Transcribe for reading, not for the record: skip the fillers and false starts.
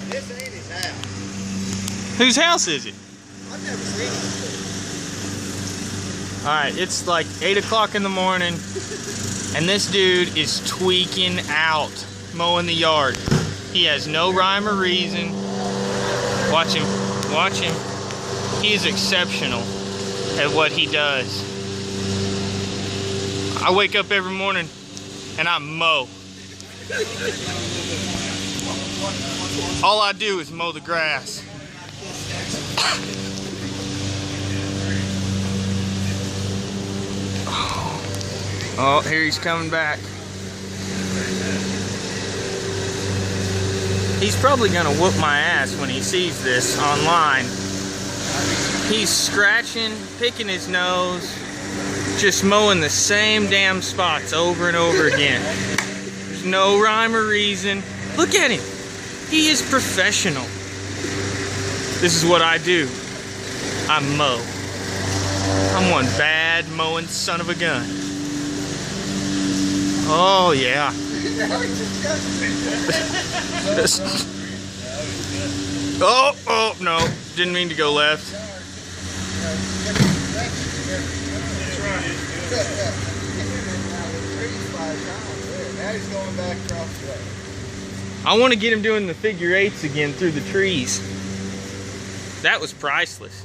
This ain't his house. Whose house is it? I've never seen him. Alright, it's like 8 o'clock in the morning, and this dude is tweaking out, mowing the yard. He has no rhyme or reason. Watch him. Watch him. He is exceptional at what he does. I wake up every morning and I mow. All I do is mow the grass. Oh, here he's coming back. He's probably gonna whoop my ass when he sees this online. He's scratching, picking his nose, just mowing the same damn spots over and over again. There's no rhyme or reason. Look at him. He is professional. This is what I do. I mow. I'm one bad mowing son of a gun. Oh yeah. Oh no, didn't mean to go left. I want to get him doing the figure eights again through the trees. That was priceless.